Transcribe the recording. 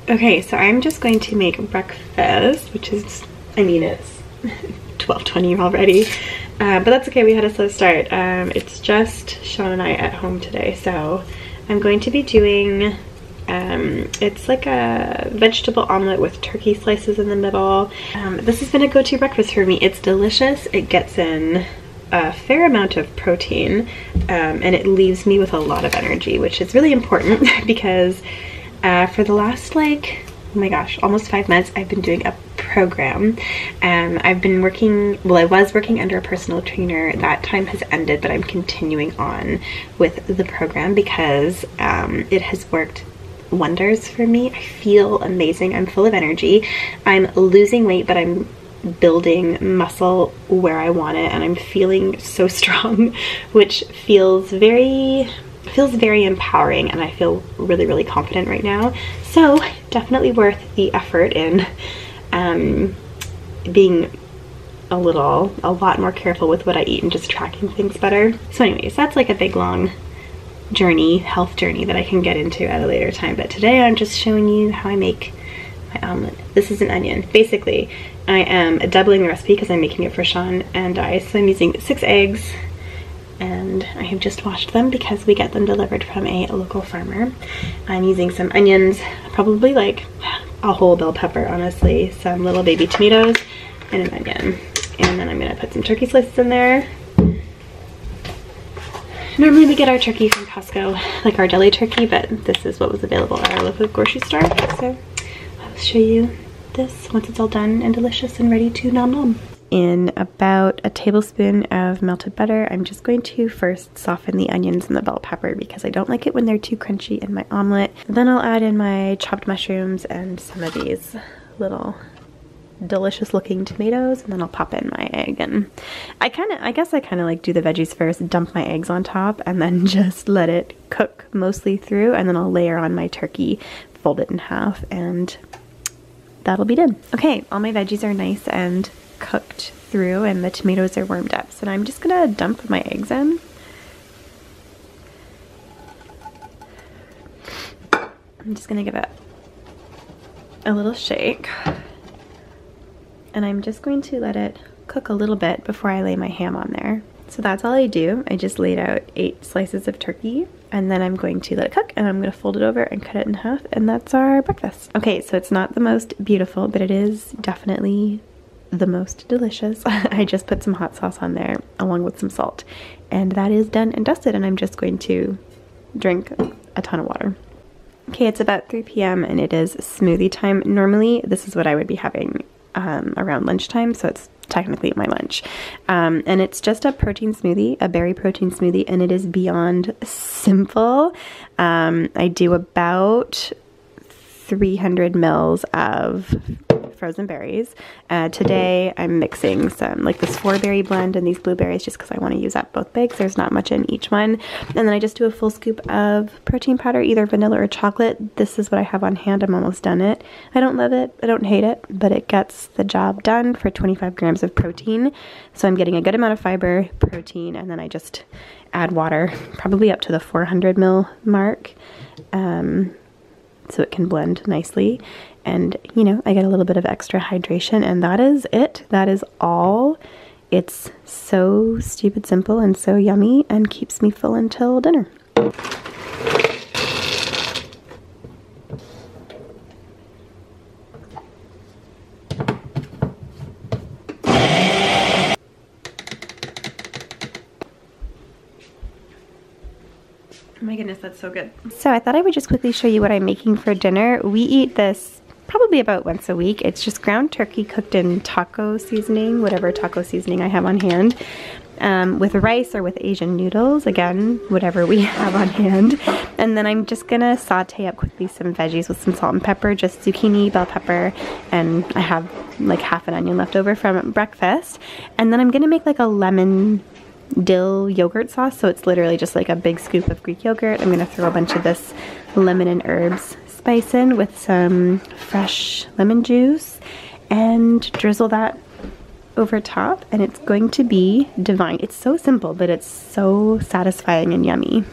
Okay, so I'm just going to make breakfast, which is, I mean, it's 12:20 already, but that's okay. We had a slow start. It's just Shawn and I at home today, so I'm going to be doing, it's like a vegetable omelet with turkey slices in the middle. This has been a go-to breakfast for me. It's delicious. It gets in a fair amount of protein, and it leaves me with a lot of energy, which is really important because for the last, like, oh my gosh, almost 5 months, I've been doing a program. I've been working, well, I was working under a personal trainer. That time has ended, but I'm continuing on with the program because it has worked wonders for me. I feel amazing. I'm full of energy. I'm losing weight, but I'm building muscle where I want it, and I'm feeling so strong, which feels very empowering, and I feel really confident right now. So definitely worth the effort in being a lot more careful with what I eat and just tracking things better. So anyways, that's like a big long journey, health journey that I can get into at a later time, but today I'm just showing you how I make my omelet. This is an onion. Basically, I am doubling the recipe because I'm making it for Shawn and I, so I'm using 6 eggs, and I have just washed them because we get them delivered from a local farmer. I'm using some onions, probably like a whole bell pepper, honestly, some little baby tomatoes, and an onion. And then I'm gonna put some turkey slices in there. Normally we get our turkey from Costco, like our deli turkey, but this is what was available at our local grocery store. So I'll show you this once it's all done and delicious and ready to nom nom. In about a tablespoon of melted butter, I'm just going to first soften the onions and the bell pepper because I don't like it when they're too crunchy in my omelet. Then I'll add in my chopped mushrooms and some of these little delicious looking tomatoes, and then I'll pop in my egg. And I guess I kind of like do the veggies first, dump my eggs on top, and then just let it cook mostly through, and then I'll layer on my turkey, fold it in half, and that'll be done. Okay, all my veggies are nice and cooked through and the tomatoes are warmed up, so I'm just gonna dump my eggs in. I'm just gonna give it a little shake, and I'm just going to let it cook a little bit before I lay my ham on there. So that's all I do. I just laid out 8 slices of turkey, and then I'm going to let it cook, and I'm going to fold it over and cut it in half, and that's our breakfast. Okay, so it's not the most beautiful, but it is definitely the most delicious. I just put some hot sauce on there along with some salt, and that is done and dusted, and I'm just going to drink a ton of water. Okay, it's about 3 p.m. and it is smoothie time. Normally this is what I would be having around lunchtime, so it's technically my lunch. And it's just a protein smoothie, a berry protein smoothie, and it is beyond simple. I do about 300 mils of frozen berries. Today I'm mixing some, like this 4-berry blend and these blueberries, just because I want to use up both bags. There's not much in each one. And then I just do a full scoop of protein powder, either vanilla or chocolate. This is what I have on hand. I'm almost done it. I don't love it. I don't hate it, but it gets the job done for 25 grams of protein. So I'm getting a good amount of fiber, protein, and then I just add water, probably up to the 400 ml mark. So it can blend nicely, and you know, I get a little bit of extra hydration, and that is it. That is all. It's so stupid simple and so yummy and keeps me full until dinner. Oh my goodness, that's so good. So I thought I would just quickly show you what I'm making for dinner. We eat this probably about once a week. It's just ground turkey cooked in taco seasoning, whatever taco seasoning I have on hand, with rice or with Asian noodles, again, whatever we have on hand. And then I'm just gonna saute up quickly some veggies with some salt and pepper, just zucchini, bell pepper, and I have like half an onion left over from breakfast. And then I'm gonna make like a lemon dill yogurt sauce, so it's literally just like a big scoop of Greek yogurt. I'm gonna throw a bunch of this lemon and herbs spice in with some fresh lemon juice and drizzle that over top, and it's going to be divine. It's so simple, but it's so satisfying and yummy.